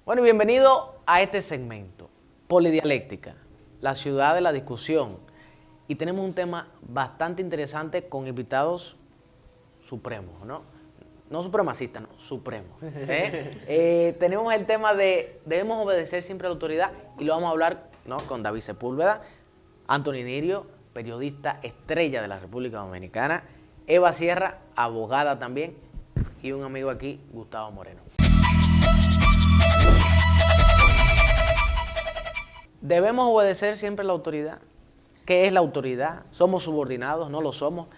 Bueno, y bienvenido a este segmento, Polidialéctica, la ciudad de la discusión. Y tenemos un tema bastante interesante con invitados supremos, ¿no? No supremacistas, no, supremos. Tenemos el tema de debemos obedecer siempre a la autoridad y lo vamos a hablar, ¿no?, con David Sepúlveda, Anthony Nirio, periodista estrella de la República Dominicana, Eva Sierra, abogada también, y un amigo aquí, Gustavo Moreno. ¿Debemos obedecer siempre a la autoridad? ¿Qué es la autoridad? ¿Somos subordinados? ¿No lo somos?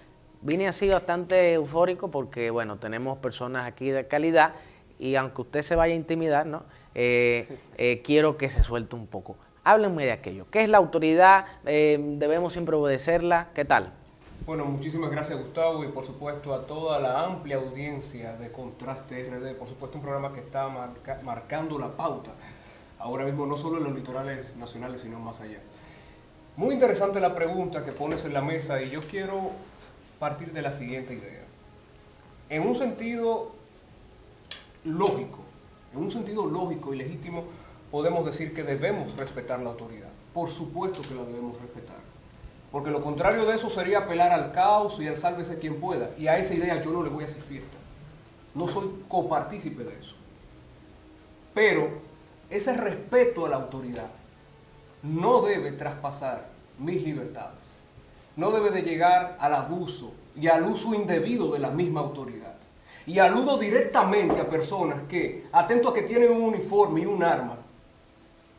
Vine así bastante eufórico porque, bueno, tenemos personas aquí de calidad y aunque usted se vaya a intimidar, ¿no? Quiero que se suelte un poco. Háblenme de aquello. ¿Qué es la autoridad? ¿Debemos siempre obedecerla? ¿Qué tal? Bueno, muchísimas gracias, Gustavo, y por supuesto a toda la amplia audiencia de Contraste RD. Por supuesto, un programa que está marcando la pauta ahora mismo, no solo en los litorales nacionales, sino más allá. Muy interesante la pregunta que pones en la mesa y yo quiero partir de la siguiente idea. En un sentido lógico y legítimo, podemos decir que debemos respetar la autoridad. Por supuesto que la debemos respetar. Porque lo contrario de eso sería apelar al caos y al sálvese quien pueda. Y a esa idea yo no le voy a hacer fiesta. No soy copartícipe de eso. Pero ese respeto a la autoridad no debe traspasar mis libertades. No debe de llegar al abuso y al uso indebido de la misma autoridad. Y aludo directamente a personas que, atento a que tienen un uniforme y un arma,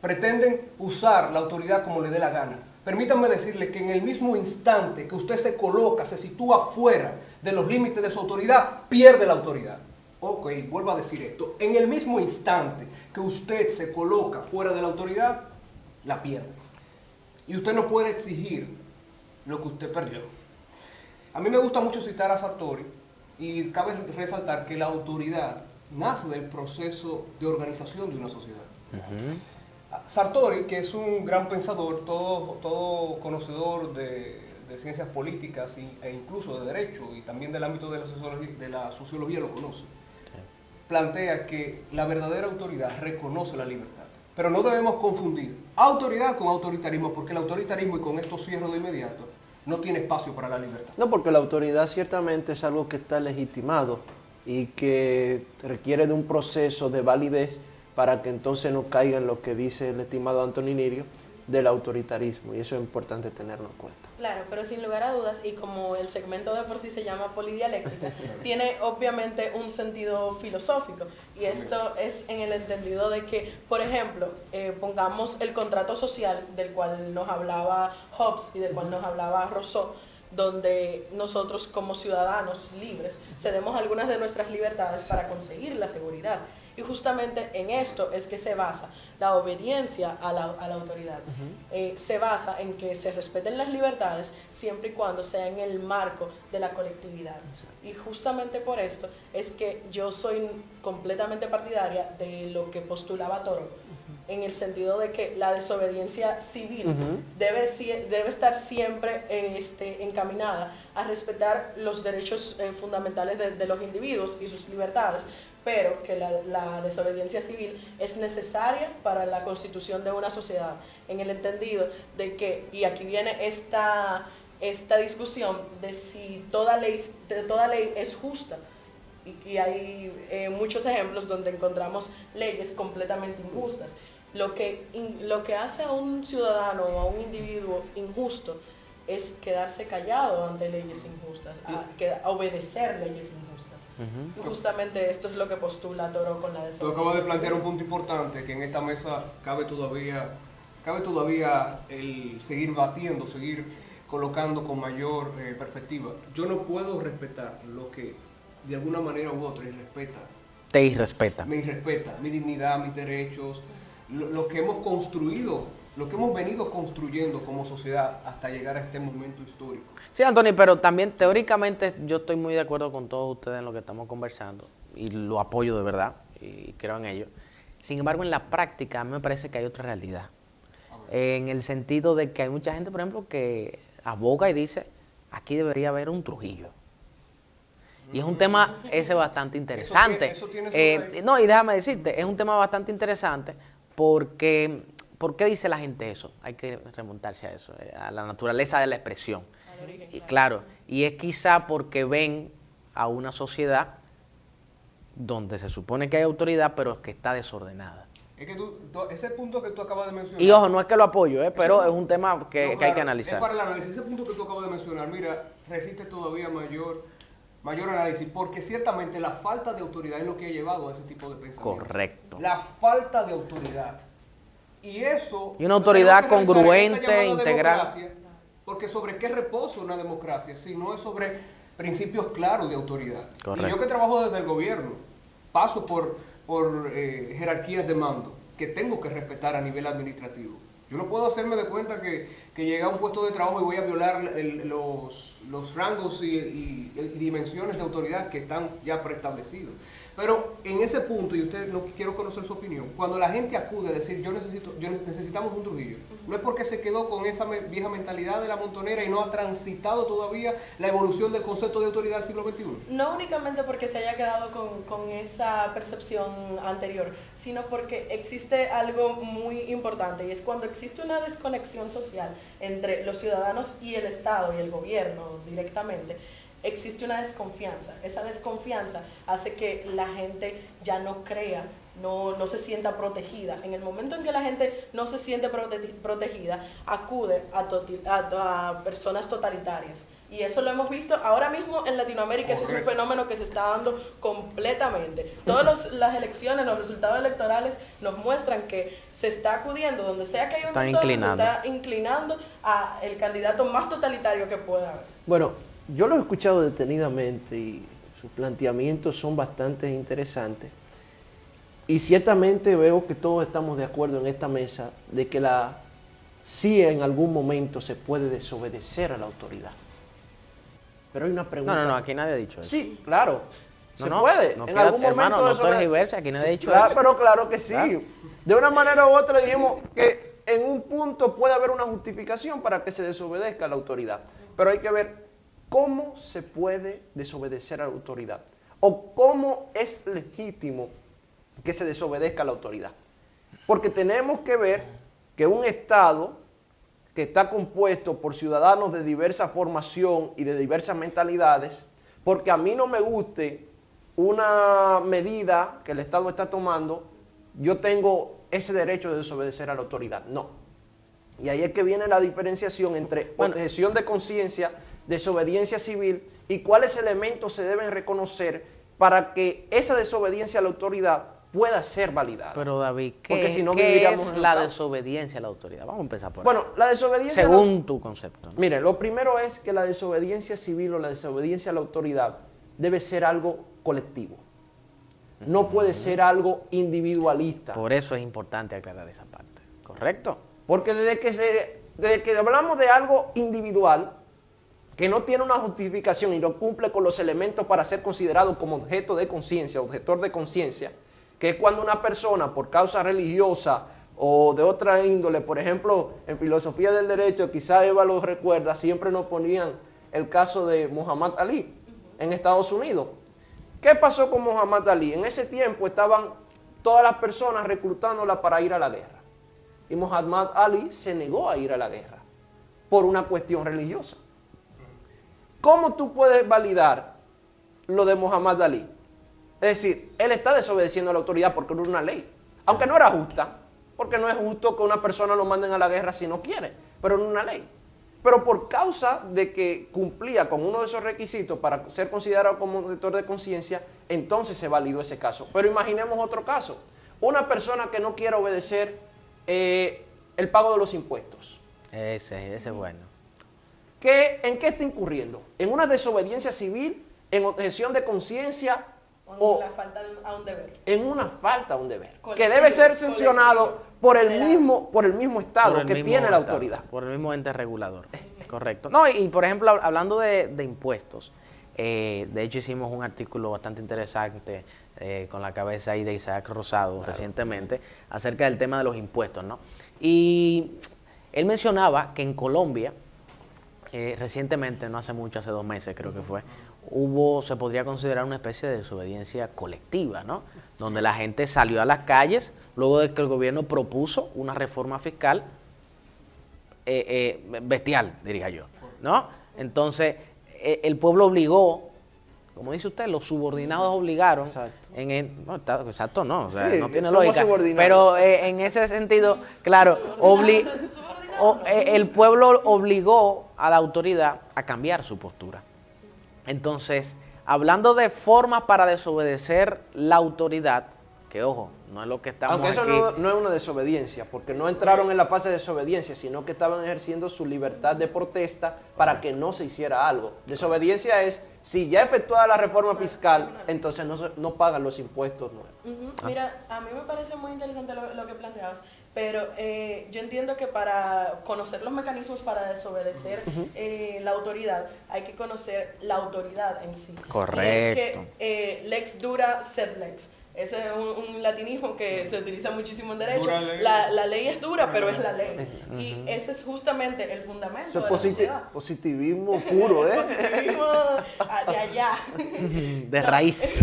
pretenden usar la autoridad como le dé la gana. Permítanme decirle que en el mismo instante que usted se coloca, se sitúa fuera de los límites de su autoridad, pierde la autoridad. Ok, vuelvo a decir esto. En el mismo instante que usted se coloca fuera de la autoridad, la pierde. Y usted no puede exigir lo que usted perdió. A mí me gusta mucho citar a Sartori y cabe resaltar que la autoridad nace del proceso de organización de una sociedad. Sartori, que es un gran pensador, todo conocedor de ciencias políticas e incluso de derecho y también del ámbito de la sociología lo conoce, plantea que la verdadera autoridad reconoce la libertad. Pero no debemos confundir autoridad con autoritarismo, porque el autoritarismo, y con esto cierro de inmediato, no tiene espacio para la libertad. No, porque la autoridad ciertamente es algo que está legitimado y que requiere de un proceso de validez para que entonces no caiga en lo que dice el estimado Anthony Nirio del autoritarismo, y eso es importante tenerlo en cuenta. Claro, pero sin lugar a dudas, y como el segmento de por sí se llama polidialéctica, tiene obviamente un sentido filosófico, y esto es en el entendido de que, por ejemplo, pongamos el contrato social del cual nos hablaba Hobbes y del cual nos hablaba Rousseau, donde nosotros como ciudadanos libres cedemos algunas de nuestras libertades para conseguir la seguridad. Y justamente en esto es que se basa la obediencia a la autoridad. Se basa en que se respeten las libertades siempre y cuando sea en el marco de la colectividad. Y justamente por esto es que yo soy completamente partidaria de lo que postulaba Toro, en el sentido de que la desobediencia civil debe estar siempre encaminada a respetar los derechos fundamentales de los individuos y sus libertades, pero que la desobediencia civil es necesaria para la constitución de una sociedad, en el entendido de que, y aquí viene esta discusión de si toda ley es justa, y hay muchos ejemplos donde encontramos leyes completamente injustas. Lo que hace a un ciudadano o a un individuo injusto es quedarse callado ante leyes injustas, obedecer leyes injustas. Y justamente esto es lo que postula Toro con la desobediencia. Tú acabas de plantear un punto importante, que en esta mesa cabe todavía el seguir batiendo, seguir colocando con mayor perspectiva. Yo no puedo respetar lo que de alguna manera u otra Te irrespeta. Me irrespeta, mi dignidad, mis derechos, lo que hemos construido, lo que hemos venido construyendo como sociedad hasta llegar a este momento histórico. Sí, Anthony, pero también teóricamente yo estoy muy de acuerdo con todos ustedes en lo que estamos conversando y lo apoyo de verdad y creo en ello. Sin embargo, en la práctica a mí me parece que hay otra realidad. En el sentido de que hay mucha gente, por ejemplo, que aboga y dice, aquí debería haber un Trujillo. Y es un tema ese bastante interesante. Eso tiene su raíz. No, y déjame decirte, es un tema bastante interesante porque, ¿por qué dice la gente eso? Hay que remontarse a eso, a la naturaleza de la expresión. Al origen, Y claro. claro, y es quizá porque ven a una sociedad donde se supone que hay autoridad, pero que está desordenada. Es que ese punto que tú acabas de mencionar... Y ojo, no es que lo apoyo, pero Ese- es un tema que No, hay claro, que analizar. Es para el análisis. Ese punto que tú acabas de mencionar, mira, resiste todavía mayor análisis, porque ciertamente la falta de autoridad es lo que ha llevado a ese tipo de pensamiento. Correcto. La falta de autoridad. Y eso... Y una autoridad lo tenemos que realizar en esta congruente, llamada integral. democracia, porque sobre qué reposa una democracia, si no es sobre principios claros de autoridad. Correcto. Y yo que trabajo desde el gobierno, paso por jerarquías de mando que tengo que respetar a nivel administrativo. Yo no puedo hacerme de cuenta que llegué a un puesto de trabajo y voy a violar los rangos y dimensiones de autoridad que están ya preestablecidos. Pero en ese punto, y usted no quiero conocer su opinión, cuando la gente acude a decir necesitamos un Trujillo, no es porque se quedó con esa vieja mentalidad de la montonera y no ha transitado todavía la evolución del concepto de autoridad del siglo XXI. No únicamente porque se haya quedado con esa percepción anterior, sino porque existe algo muy importante, y es cuando existe una desconexión social entre los ciudadanos y el Estado y el gobierno directamente, existe una desconfianza. Esa desconfianza hace que la gente ya no crea, no se sienta protegida. En el momento en que la gente no se siente protegida, acude a personas totalitarias. Y eso lo hemos visto ahora mismo en Latinoamérica. Eso es un Correcto. fenómeno que se está dando completamente. Todas las elecciones, los resultados electorales nos muestran que se está acudiendo, donde sea que hay un Están desorden, se inclinando. está inclinando a el candidato más totalitario que pueda haber. Bueno, yo lo he escuchado detenidamente y sus planteamientos son bastante interesantes. Y ciertamente veo que todos estamos de acuerdo en esta mesa de que sí en algún momento se puede desobedecer a la autoridad. Pero hay una pregunta. No, aquí nadie ha dicho eso. Sí, claro. No, Se no, puede. no en quiera- algún hermano, momento no tú eres diversa, aquí nadie ha dicho claro, eso. pero claro que sí. Claro. De una manera u otra dijimos que en un punto puede haber una justificación para que se desobedezca a la autoridad. Pero hay que ver cómo se puede desobedecer a la autoridad. O cómo es legítimo que se desobedezca a la autoridad. Porque tenemos que ver que un Estado que está compuesto por ciudadanos de diversa formación y de diversas mentalidades, porque a mí no me guste una medida que el Estado está tomando, yo tengo ese derecho de desobedecer a la autoridad. No. Y ahí es que viene la diferenciación entre objeción de conciencia, desobediencia civil y cuáles elementos se deben reconocer para que esa desobediencia a la autoridad pueda ser validada. Pero David, Porque si no ¿qué viviríamos es en la un caos. desobediencia a la autoridad? Vamos a empezar por ahí. Bueno, la desobediencia... Según tu concepto, ¿no? Mire, lo primero es que la desobediencia civil o la desobediencia a la autoridad debe ser algo colectivo. No puede ser algo individualista. Por eso es importante aclarar esa parte. ¿Correcto? Porque desde que hablamos de algo individual, que no tiene una justificación y no cumple con los elementos para ser considerado como objeto de conciencia, objetor de conciencia, que es cuando una persona por causa religiosa o de otra índole, por ejemplo, en filosofía del derecho, quizá Eva lo recuerda, siempre nos ponían el caso de Muhammad Ali en Estados Unidos. ¿Qué pasó con Muhammad Ali? En ese tiempo estaban todas las personas reclutándola para ir a la guerra. Y Muhammad Ali se negó a ir a la guerra por una cuestión religiosa. ¿Cómo tú puedes validar lo de Muhammad Ali? Es decir, él está desobedeciendo a la autoridad porque no era una ley. Aunque no era justa, porque no es justo que una persona lo manden a la guerra si no quiere, pero no una ley. Pero por causa de que cumplía con uno de esos requisitos para ser considerado como objetor de conciencia, entonces se validó ese caso. Pero imaginemos otro caso. Una persona que no quiera obedecer el pago de los impuestos. Ese es bueno. ¿En qué está incurriendo? ¿En una desobediencia civil? ¿En objeción de conciencia? O la falta a un deber. En una falta a un deber. Que Colectivo, debe ser sancionado por el General. mismo Estado Por el que mismo tiene la Estado, autoridad. Por el mismo ente regulador. Correcto. No, y por ejemplo, hablando de impuestos, de hecho hicimos un artículo bastante interesante con la cabeza ahí de Isaac Rosado recientemente acerca del tema de los impuestos, ¿no? Y él mencionaba que en Colombia, recientemente, no hace mucho, hace 2 meses creo que fue, se podría considerar una especie de desobediencia colectiva, ¿no? Donde la gente salió a las calles luego de que el gobierno propuso una reforma fiscal bestial, diría yo, ¿no? Entonces, el pueblo obligó, como dice usted, los subordinados obligaron. Exacto. Exacto, no, o sea, Sí, no tiene somos lógica. subordinados. Pero en ese sentido, claro, el pueblo obligó a la autoridad a cambiar su postura. Entonces, hablando de formas para desobedecer la autoridad, que ojo, no es lo que estamos Aunque eso aquí. no es una desobediencia, porque no entraron en la fase de desobediencia, sino que estaban ejerciendo su libertad de protesta para que no se hiciera algo. Desobediencia es, si ya efectuada la reforma fiscal, entonces no pagan los impuestos nuevos. Mira, a mí me parece muy interesante lo que planteabas, pero yo entiendo que para conocer los mecanismos para desobedecer la autoridad, hay que conocer la autoridad en sí. Correcto. Y es que lex dura sed lex. Ese es un latinismo que se utiliza muchísimo en derecho. La ley es dura, pero es la ley. Y ese es justamente el fundamento Eso de la es sociedad. positivismo puro, ¿eh? Positivismo de allá. De raíz.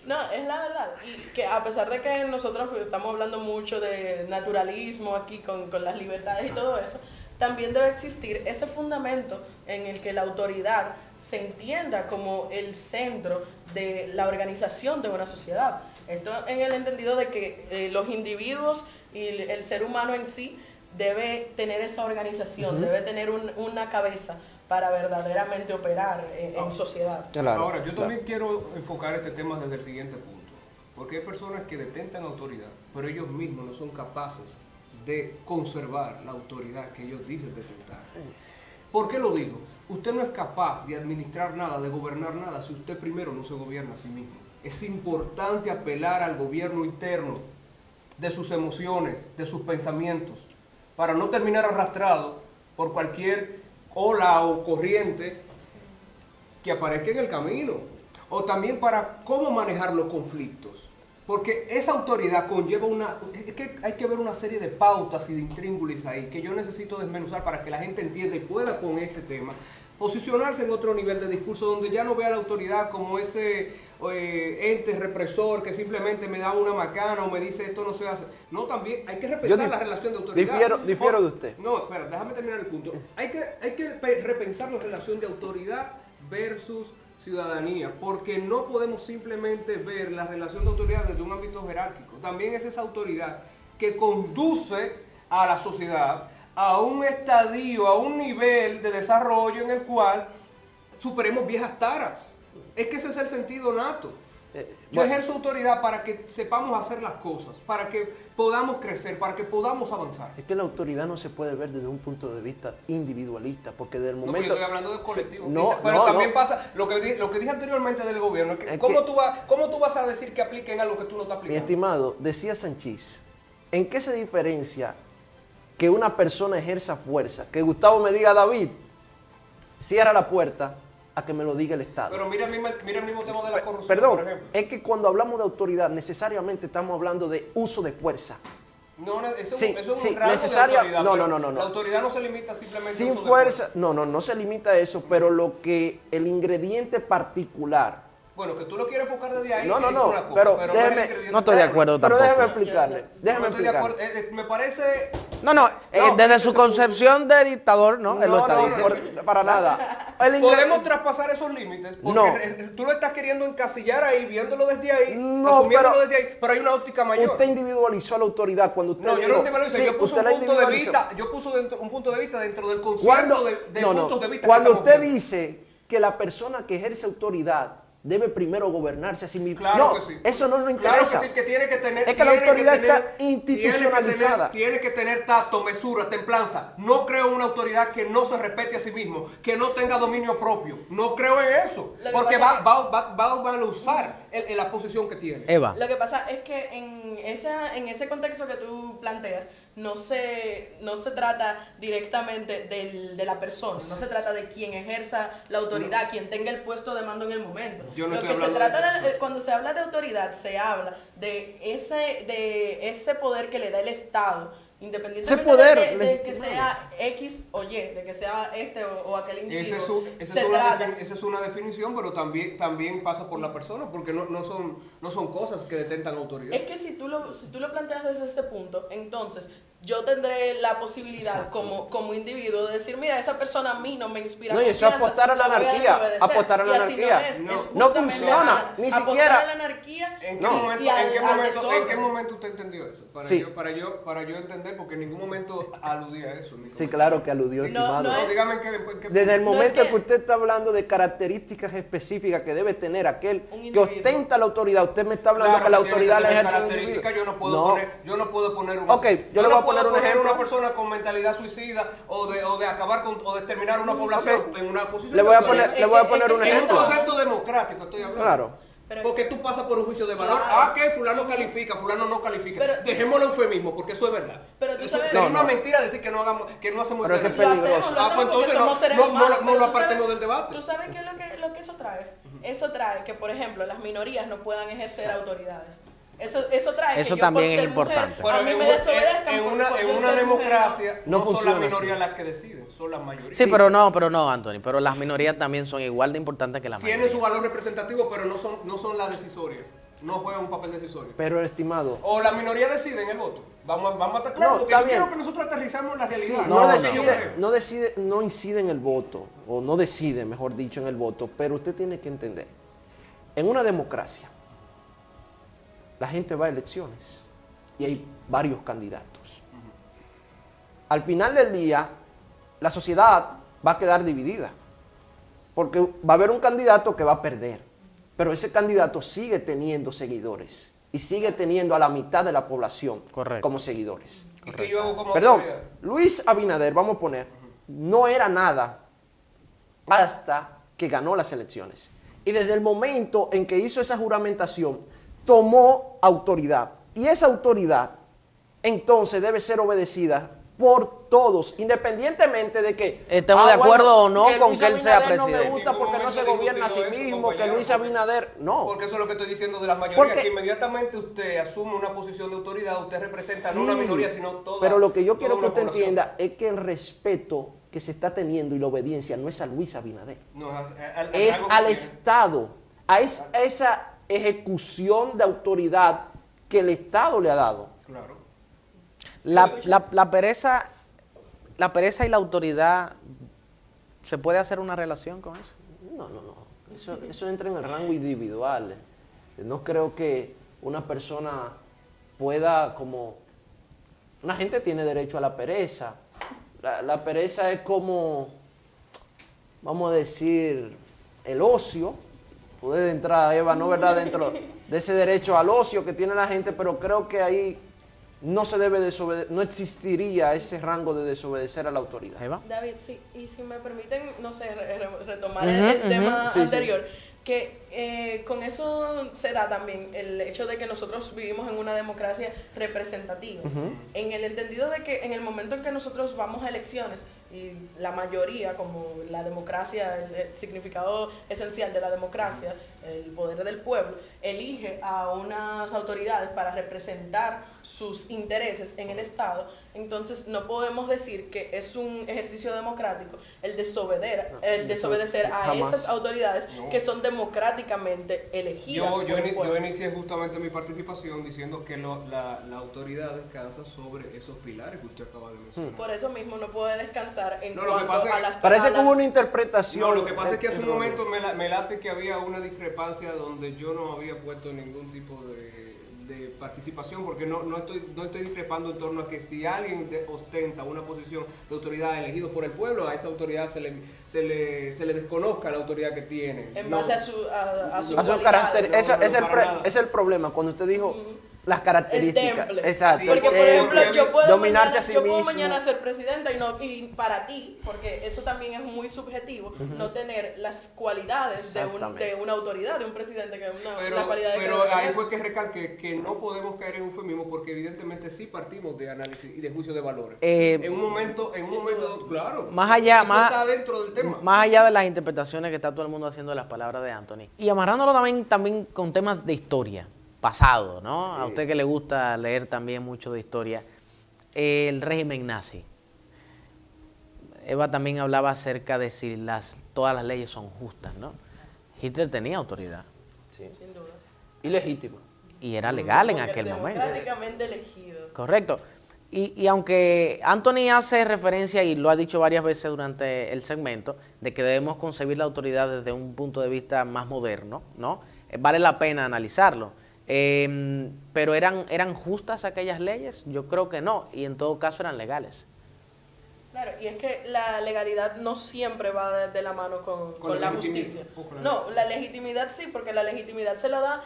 No, es la verdad. Y que a pesar de que nosotros estamos hablando mucho de naturalismo aquí con las libertades y todo eso, también debe existir ese fundamento en el que la autoridad se entienda como el centro de la organización de una sociedad. Esto en el entendido de que los individuos y el ser humano en sí debe tener esa organización, debe tener una cabeza para verdaderamente operar en sociedad. Claro, Ahora, yo también quiero enfocar este tema desde el siguiente punto, porque hay personas que detentan autoridad, pero ellos mismos no son capaces de conservar la autoridad que ellos dicen detentar. ¿Por qué lo digo? Usted no es capaz de administrar nada, de gobernar nada, si usted primero no se gobierna a sí mismo. Es importante apelar al gobierno interno de sus emociones, de sus pensamientos, para no terminar arrastrado por cualquier ola o corriente que aparezca en el camino. O también para cómo manejar los conflictos. Porque esa autoridad conlleva es que hay que ver una serie de pautas y de intríngulis ahí que yo necesito desmenuzar para que la gente entienda y pueda con este tema posicionarse en otro nivel de discurso donde ya no vea a la autoridad como ese ente represor que simplemente me da una macana o me dice esto no se hace. No, también hay que repensar la relación de autoridad. Difiero de usted. No, espera, déjame terminar el punto. Hay que repensar la relación de autoridad versus ciudadanía, porque no podemos simplemente ver la relación de autoridad desde un ámbito jerárquico. También es esa autoridad que conduce a la sociedad a un estadio, a un nivel de desarrollo en el cual superemos viejas taras. Es que ese es el sentido nato. Yo ejerzo autoridad para que sepamos hacer las cosas, para que podamos crecer, para que podamos avanzar. Es que la autoridad no se puede ver desde un punto de vista individualista, porque del momento... No, yo estoy hablando del colectivo. No, pero no, también no. pasa, lo que dije anteriormente del gobierno, es que, Es ¿cómo que- tú vas a decir que apliquen algo que tú no estás Mi aplicando? estimado, decía Sanchís, ¿en qué se diferencia que una persona ejerza fuerza? Que Gustavo me diga, David, cierra la puerta, a que me lo diga el Estado. Pero mira el mismo tema de la corrupción, Perdón, por ejemplo. es que cuando hablamos de autoridad, necesariamente estamos hablando de uso de fuerza. No, eso Sí, es sí, un rasgo necesaria- de autoridad. no, pero no, no, no. La autoridad no se limita simplemente Sin al uso de fuerza, no se limita a eso, pero lo que el ingrediente particular. Bueno, que tú lo quieres enfocar desde ahí. No, es no, una cosa, pero no es déjeme- el ingrediente. No estoy de acuerdo Pero tampoco. déjeme explicarle, déjeme No estoy de acuerdo. explicarle. Me parece... No, desde su concepción de dictador, ¿no? Él lo está No, diciendo. para nada. Podemos traspasar esos límites porque No. tú lo estás queriendo encasillar ahí, viéndolo desde ahí, No, asumiéndolo pero- desde ahí, pero hay una óptica mayor. Usted individualizó a la autoridad cuando usted No, yo dijo, no te lo hice, sí, yo puse usted la un punto de individualizó. vista, yo puse un punto de vista dentro del concierto Cuando, de puntos de vista cuando que usted estamos viendo. dice que la persona que ejerce autoridad debe primero gobernarse a sí mismo. Claro No, que sí. eso no nos Claro interesa. que sí, que tiene que tener... Es que la tiene autoridad tener- está institucionalizada. Tiene que tener tacto, mesura, templanza. No creo en una autoridad que no se respete a sí mismo, que no tenga dominio propio. No creo en eso, Lo que porque pasa va a usar la posición que tiene. Eva. Lo que pasa es que en ese contexto que tú planteas, no se trata directamente de la persona, no se trata de quien ejerza la autoridad, quien tenga el puesto de mando en el momento. Yo no Lo estoy que se hablando trata de eso. cuando se habla de autoridad, se habla de ese poder que le da el Estado Independientemente Ese poder de que legitimado. sea X o Y, de que sea este o aquel individuo. Esa es una definición, pero también pasa por la persona, porque no son cosas que detentan autoridad. Es que si tú lo planteas desde este punto, entonces yo tendré la posibilidad como individuo de decir, mira, esa persona a mí no me inspira No, y eso es confianza, apostar a la la voy a anarquía, desobedecer. apostar a la Y así anarquía. es No. No justamente funciona, eso, ni apostar siquiera. a la anarquía ¿En qué, No. momento, y al ¿en qué desorden. momento usted entendió eso? Sí. Para yo entender, porque en ningún momento aludía a eso. Sí, claro que aludió, No, estimado. no es- Dígame en qué Desde el No es momento que- que usted está hablando de características específicas que debe tener aquel Un que individuo. ostenta la autoridad, usted me está hablando Claro, que la tiene autoridad la tener ejerce un individuo. características, yo no puedo poner un Ok, yo le voy a no poner puedo un ejemplo. una persona con mentalidad suicida o de acabar con o de exterminar una población Ok. en una posición Le de voy a autoridad. poner, le voy a poner un es que Es un ejemplo. concepto democrático, estoy hablando. Claro. Pero- Porque tú pasas por un juicio de valor. Claro. Que fulano califica, fulano no califica. Pero- Dejémoslo eufemismo, porque eso es verdad. Pero tú Eso sabes- sería No, una no. mentira decir que no hacemos Pero es que eso. es Lo peligroso. hacemos, Ah, pues porque entonces somos seres humanos. no pero lo tú sabes- apartemos del debate. ¿Tú sabes qué es lo que eso trae? Eso trae que, por ejemplo, las minorías no puedan ejercer autoridades. Eso trae Eso que yo también por es ser mujer, importante. a mí me desobedezcan en por una yo ser mujer, democracia no no son las funciona minorías así. las que deciden, son las mayorías. Sí, pero no, Anthony, pero las minorías también son igual de importantes que las Tienen mayorías. su valor representativo, pero no son las decisorias. No juegan un papel decisorio. Pero estimado, O la minoría decide en el voto. Vamos a estar claros, No, porque está yo quiero bien. que nosotros aterrizamos la sí, realidad. no, No, decide, no decide, no incide en el voto, o no decide, mejor dicho, en el voto, pero usted tiene que entender, en una democracia, la gente va a elecciones y hay varios candidatos. Al final del día, la sociedad va a quedar dividida, porque va a haber un candidato que va a perder, pero ese candidato sigue teniendo seguidores y sigue teniendo a la mitad de la población Correcto. como seguidores. ¿Y que yo hago como Perdón, autoridad? Luis Abinader, vamos a poner, no era nada hasta que ganó las elecciones. Y desde el momento en que hizo esa juramentación, tomó autoridad. Y esa autoridad, entonces, debe ser obedecida por todos, independientemente de que... Estemos de acuerdo o no con Luis que él sea Abinader no me presidente. gusta En ningún porque no se momento gobierna a sí discutido eso, mismo, que compañero. Luis Abinader... No. Porque eso es lo que estoy diciendo de las mayorías, Porque- que inmediatamente usted asume una posición de autoridad, usted representa Sí, no una minoría, sino toda. pero lo que yo toda quiero que una usted población. entienda es que el respeto que se está teniendo y la obediencia no es a Luis Abinader. No, Es algo al que- Estado, a esa ejecución de autoridad que el Estado le ha dado. Claro. La pereza y la autoridad, ¿se puede hacer una relación con eso? No. Eso entra en el rango individual. No creo que una persona pueda como... Una gente tiene derecho a la pereza. La pereza es como, vamos a decir, el ocio. Puede entrar, Eva, ¿no, verdad?, dentro de ese derecho al ocio que tiene la gente, pero creo que ahí no se debe desobedecer, no existiría ese rango de desobedecer a la autoridad. Eva. David, sí, y si me permiten, no sé, retomar Ujú, el ujú. tema Sí, sí. anterior, que con eso se da también el hecho de que nosotros vivimos en una democracia representativa, en el entendido de que en el momento en que nosotros vamos a elecciones, y la mayoría, como la democracia, el significado esencial de la democracia, el poder del pueblo, elige a unas autoridades para representar sus intereses en el Estado, entonces no podemos decir que es un ejercicio democrático el desobedecer a jamás. esas autoridades No. que son democráticamente elegidas por el pueblo. Yo inicié justamente mi participación diciendo que la autoridad descansa sobre esos pilares que usted acaba de mencionar. Por eso mismo no puede descansar en No, lo que cuanto pasa es a que las Parece que hubo una palabras. interpretación. No, lo que pasa es que hace un errónea. momento me late que había una discrepancia donde yo no había puesto ningún tipo de participación, porque no estoy discrepando en torno a que si alguien ostenta una posición de autoridad elegido por el pueblo, a esa autoridad se le desconozca la autoridad que tiene. En No. base a su A su cualidades. carácter, No, ese no, es el para nada. es el problema, cuando usted dijo las características. temple. Exacto. Sí, Porque, por Eh, ejemplo, yo puedo dominarse mañana, a sí yo puedo mismo. mañana ser presidenta y para ti, porque eso también es muy subjetivo, no tener las cualidades Exactamente. de una autoridad, de un presidente, que es una Pero, cualidad de pero que debe ahí tener. fue que recalqué que no podemos caer en eufemismo porque evidentemente sí partimos de análisis y de juicio de valores. En un momento, claro. Más allá, eso está dentro del tema. más allá de las interpretaciones que está todo el mundo haciendo de las palabras de Anthony. Y amarrándolo también con temas de historia, pasado, ¿no? A usted que le gusta leer también mucho de historia. el régimen nazi. Eva también hablaba acerca de si todas las leyes son justas, ¿no? Hitler tenía autoridad. Sí. Sin duda. Y legítimo. Y era legal en Porque aquel momento. democráticamente elegido. Correcto. Y aunque Anthony hace referencia, y lo ha dicho varias veces durante el segmento, de que debemos concebir la autoridad desde un punto de vista más moderno, ¿no? Vale la pena analizarlo. Pero ¿eran justas aquellas leyes? Yo creo que no, y en todo caso eran legales. Claro, y es que la legalidad no siempre va de la mano con la justicia. No, la legitimidad sí, porque la legitimidad se lo da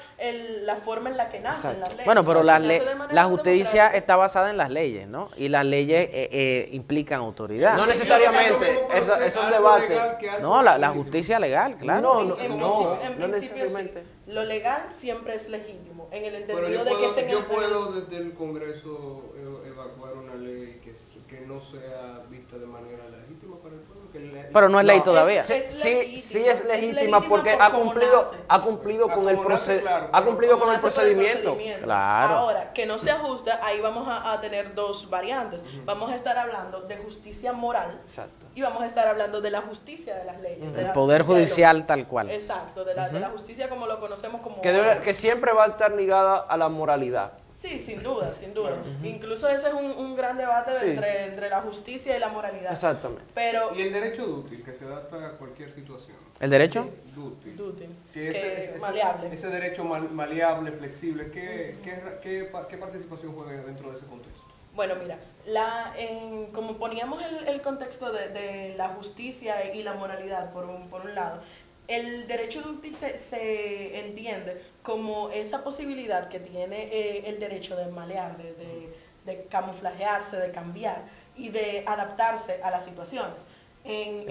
la forma en la que nacen las leyes. Bueno, pero Se nace de manera la justicia democrática. está basada en las leyes, ¿no? Y las leyes implican autoridad. No necesariamente, eso es un debate. No, la justicia legal, claro. No, En no principio necesariamente. sí. Lo legal siempre es legítimo, en el Pero entendido yo de que es en el... yo puedo desde el Congreso evacuar una ley que no sea vista de manera legítima para el pueblo. Pero no es ley todavía. Sí es legítima porque ha cumplido con el procedimiento. Claro. Ahora, que no sea justa, ahí vamos a tener dos variantes. Vamos a estar hablando de justicia moral. Exacto. Y vamos a estar hablando de la justicia de las leyes. de El la poder justicia de judicial tal cual. Exacto, de la justicia como lo conocemos como... Que siempre va a estar ligada a la moralidad. Sí, sin duda, sin duda. Incluso ese es un gran debate Sí. entre la justicia y la moralidad. Exactamente. Pero... Y el derecho dútil, que se adapta a cualquier situación. ¿El derecho? Dútil. Dútil, Que que maleable. ese derecho maleable, flexible, ¿qué participación juega dentro de ese contexto? Bueno, mira, como poníamos el contexto de la justicia y la moralidad por un lado, el derecho dúctil se entiende como esa posibilidad que tiene el derecho de malear, de camuflajearse, de cambiar y de adaptarse a las situaciones.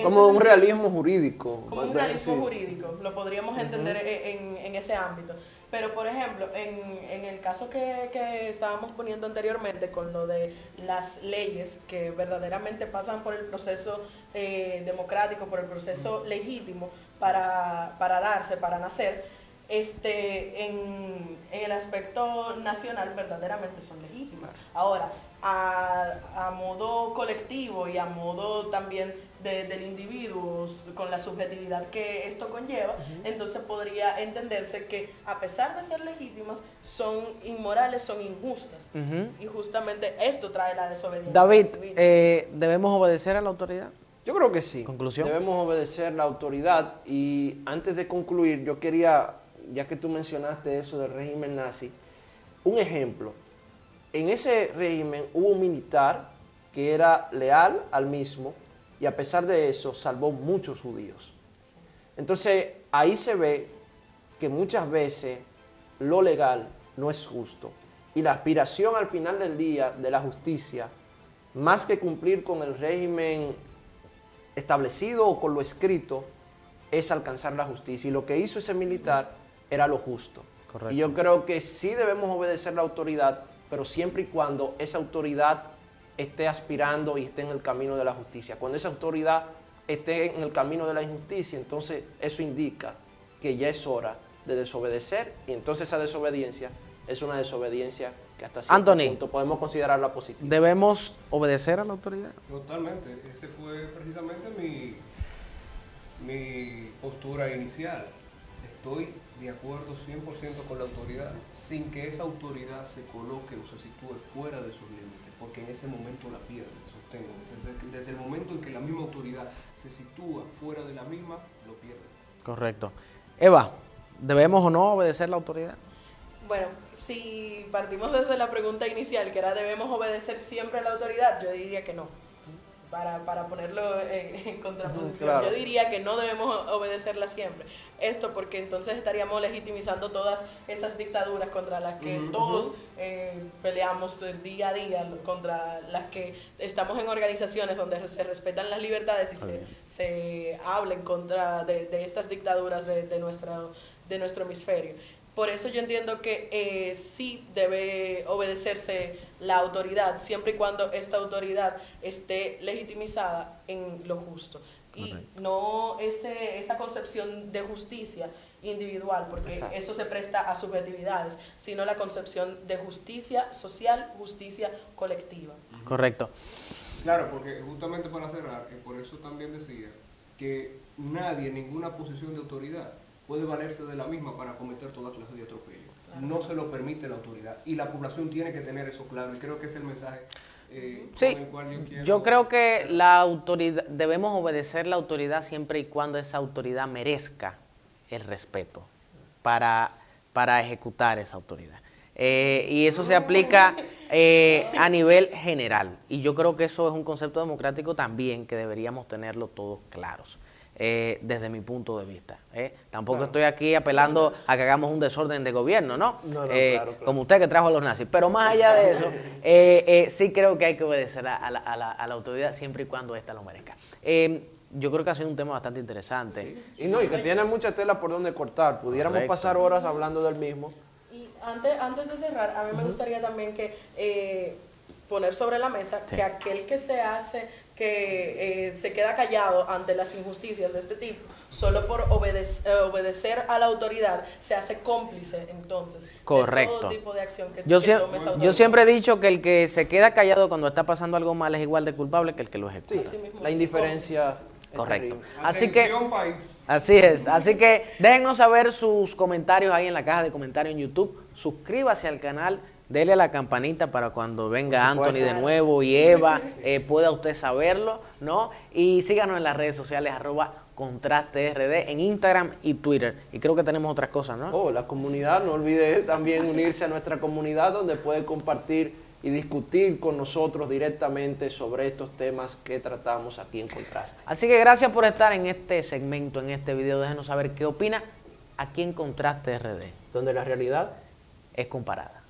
Como un realismo jurídico. Como un realismo Sí. jurídico, lo podríamos entender en ese ámbito. Pero, por ejemplo, en el caso que estábamos poniendo anteriormente con lo de las leyes que verdaderamente pasan por el proceso democrático, por el proceso legítimo para darse, para nacer, en el aspecto nacional verdaderamente son legítimas. Ahora, a modo colectivo y a modo también del individuo, con la subjetividad que esto conlleva, entonces podría entenderse que a pesar de ser legítimas, son inmorales, son injustas. Y justamente esto trae la desobediencia David, civil. ¿debemos obedecer a la autoridad? Yo creo que sí. ¿Conclusión? Debemos obedecer la autoridad y antes de concluir, yo quería, ya que tú mencionaste eso del régimen nazi, un ejemplo. En ese régimen hubo un militar que era leal al mismo y a pesar de eso salvó muchos judíos. Entonces ahí se ve que muchas veces lo legal no es justo y la aspiración al final del día de la justicia, más que cumplir con el régimen establecido o con lo escrito, es alcanzar la justicia. Y lo que hizo ese militar era lo justo. Correcto. Y yo creo que sí debemos obedecer la autoridad, pero siempre y cuando esa autoridad esté aspirando y esté en el camino de la justicia. Cuando esa autoridad esté en el camino de la injusticia, entonces eso indica que ya es hora de desobedecer y entonces esa desobediencia es una desobediencia que hasta cierto punto podemos considerarla positiva. ¿Debemos obedecer a la autoridad? Totalmente. Ese fue precisamente mi postura inicial. Estoy de acuerdo 100% con la autoridad, sin que esa autoridad se coloque o se sitúe fuera de sus límites, porque en ese momento la pierde, sostengo. Desde el momento en que la misma autoridad se sitúa fuera de la misma, lo pierde. Correcto. Eva, ¿debemos o no obedecer la autoridad? Bueno, si partimos desde la pregunta inicial, que era ¿debemos obedecer siempre a la autoridad? Yo diría que no. Para ponerlo en contraposición, Claro. Yo diría que no debemos obedecerla siempre. Esto porque entonces estaríamos legitimizando todas esas dictaduras contra las que todos peleamos día a día, contra las que estamos en organizaciones donde se respetan las libertades y se habla en contra de estas dictaduras de nuestro hemisferio. Por eso yo entiendo que sí debe obedecerse la autoridad, siempre y cuando esta autoridad esté legitimizada en lo justo. Y no esa concepción de justicia individual, porque Exacto. eso se presta a subjetividades, sino la concepción de justicia social, justicia colectiva. Correcto. Claro, porque justamente para cerrar, por eso también decía que nadie en ninguna posición de autoridad puede valerse de la misma para cometer toda clase de atropello. Claro. No se lo permite la autoridad y la población tiene que tener eso claro y creo que es el mensaje Sí, con el cual yo quiero... yo creo que la autoridad, debemos obedecer la autoridad siempre y cuando esa autoridad merezca el respeto para ejecutar esa autoridad. Y eso se aplica a nivel general. Y yo creo que eso es un concepto democrático también que deberíamos tenerlo todos claros. Desde mi punto de vista. Tampoco Claro. estoy aquí apelando a que hagamos un desorden de gobierno, ¿no? No, claro. Como usted que trajo a los nazis. Pero más allá de eso, sí creo que hay que obedecer a la autoridad siempre y cuando ésta lo merezca. Yo creo que ha sido un tema bastante interesante. Sí. Y que tiene mucha tela por donde cortar. Pudiéramos Correcto. pasar horas hablando del mismo. Y antes de cerrar, a mí me gustaría también que poner sobre la mesa Sí. que aquel que se queda callado ante las injusticias de este tipo, solo por obedecer a la autoridad, se hace cómplice entonces Correcto. de todo tipo de acción que Yo, que siem- tome esa yo autoridad. siempre he dicho que el que se queda callado cuando está pasando algo mal es igual de culpable que el que lo ejecuta. Sí, Así mismo la es. indiferencia es Correcto. terrible. Así que, Atención, país. así es. Así que déjennos saber sus comentarios ahí en la caja de comentarios en YouTube. Suscríbase al canal, dele a la campanita para cuando venga Por supuesto. Anthony de nuevo y Eva, pueda usted saberlo, ¿no? Y síganos en las redes sociales, @ContrasteRD, en Instagram y Twitter. Y creo que tenemos otras cosas, ¿no? Oh, la comunidad, no olvide también unirse a nuestra comunidad donde puede compartir y discutir con nosotros directamente sobre estos temas que tratamos aquí en Contraste. Así que gracias por estar en este segmento, en este video. Déjenos saber qué opina aquí en Contraste RD. Donde la realidad Es comparada.